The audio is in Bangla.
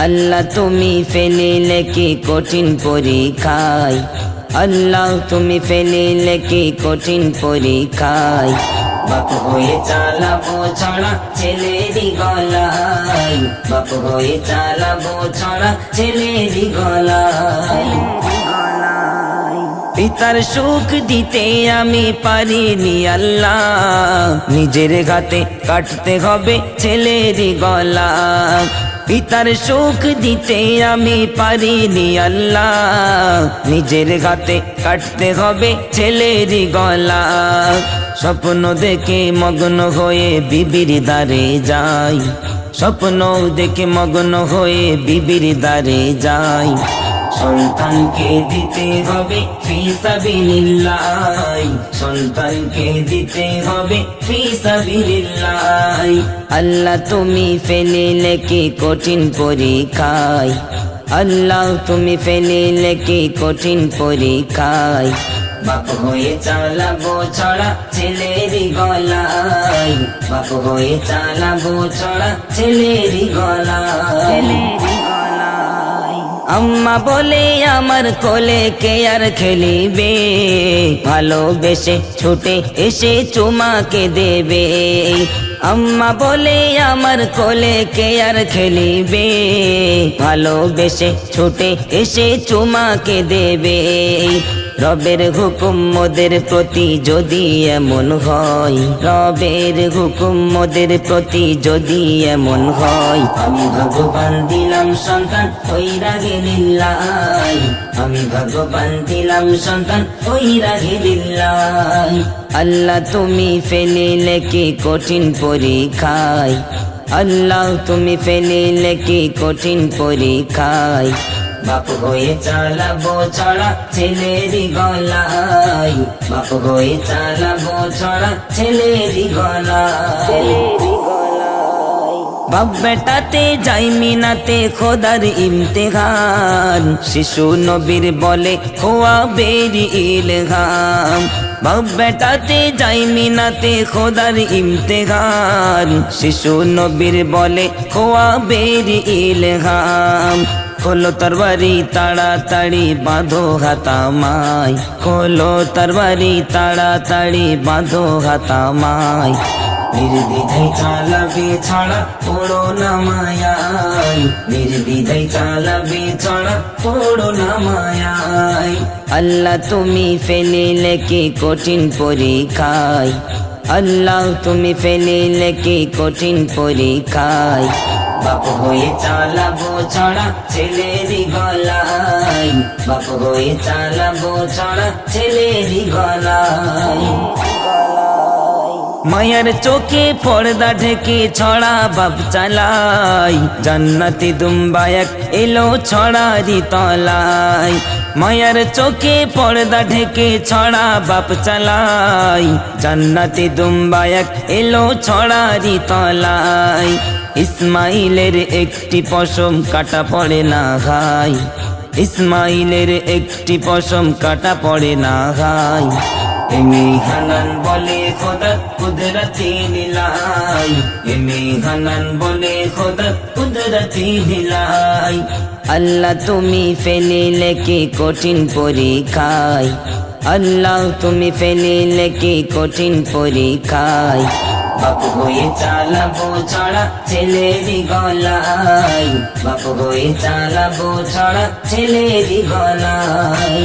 আল্লাহ তুমি ফেলিলে কি কঠিন পরীক্ষায়, আল্লাহ তুমি ফেলিলে কি কঠিন পরীক্ষায়। বাপ হয়ে চালাবো ছড়া ছেলেরই গলায়, বাপ হয়ে চালাবো ছড়া ছেলেরই গলায়। পিতার সুখ দিতে আমি পারিনি আল্লাহ, নিজের ঘাতে কাটতে হবে ছেলেরই গলা। পিতার সুখ দিতে আমি পারিনি আল্লাহ, নিজের ঘাতে কাটতে হবে ছেলেরই গলা। স্বপ্ন দেখে মগ্ন হয়ে বিবির দ্বারে যাই, স্বপ্ন দেখে মগ্ন হয়ে বিবির দ্বারে যাই। সন্তানকে দিতে হবে ফি সাবিলিল্লাহ, সন্তানকে দিতে হবে ফি সাবিলিল্লাহ। আল্লাহ তুমি ফেলিলে কি কঠিন পরীক্ষায়, আল্লাহ তুমি ফেলিলে কি কঠিন পরীক্ষায়। বাপ হয়ে চালাবো ছড়া ছেলেরই গলায়, বাপ হয়ে চালাবো ছড়া ছেলেরই গলায়। আম্মা বলে আমার কোলে কে আর খেলিবে, ভালোবেসে ছুটে এসে চুমাকে দেবে। আম্মা বলে আমার কোলে কে আর খেলিবে, ভালোবেসে ছুটে এসে চুমাকে দেবে। রবের হুকুম মোদের প্রতি যদি এমন হয়, রবের হুকুম মোদের প্রতি যদি এমন হয়। আমি ভগবান দিলাম সন্তান ওই রাগে লিল্লাহ, আমি ভগবান দিলাম সন্তান ওই রাগে লিল্লাহ। আল্লাহ তুমি ফেলিলে কি কঠিন পরীক্ষায়, আল্লাহ তুমি ফেলিলে কি কঠিন পরীক্ষায়। বাপ হয়ে চালাবো ছড়া ছেলেরই গলায়, বাপ হয়ে চালাবো ছড়া ছেলেরই গলায়। বাপ বেটাতে যাই মিনাতে খোদার ইমতিহান, শিশু নবীর বলে খোয়া বেরি ইলহাম। বাপ বেটাতে যাই মিনাতে খোদার ইমতিহান, শিশু নবীর বলে খোয়া বেরি ইলহাম। খোলো তরবারি তাড়াতাড়ি বাঁধো হাতামাই, খোলো তরবারি তাড়াতাড়ি বাঁধো হাতামাই। নির্দ্বিধায় চালাবে ছড়া পড়ো না মায়ায়, নির্দ্বিধায় চালাবে ছড়া পড়ো না মায়ায়। আল্লাহ তুমি ফেলিলে কি কঠিন পরীক্ষায়, আল্লাহ তুমি ফেলিলে কি কঠিন পরীক্ষায়। বাপ হয়ে চালাবো ছড়া ছেলেরই গলায়, বাপ হয়ে চালাবো ছড়া ছেলেরই গলায়। মায়ের চোখে পর্দা ঢেকে ছড়া বাপ চালাই, জান্নাতি দুম্বায়ক এলো ছড়ারি তলায়। মায়ের চোখে পর্দা ঢেকে ছড়া বাপ চালাই, জান্নাতি দুম্বায়ক এলো ছড়ারি তলায়। ইসমাইলের একটি পশম কাটা পড়ে না ঘাই, ইসমাইলের একটি পশম কাটা পড়ে না ঘাই। এমে হানান বলে খোদা কুদরতি লীলাই, এমে হানান বলে খোদা কুদরতি লীলাই। আল্লাহ তুমি ফেলিলে কি কঠিন পরীক্ষায়, আল্লাহ তুমি ফেলিলে কি কঠিন পরীক্ষায়। বাপ হয়ে চালাবো ছড়া ছেলেরই গলায়, বাপ হয়ে চালাবো ছড়া ছেলেরই গলায়।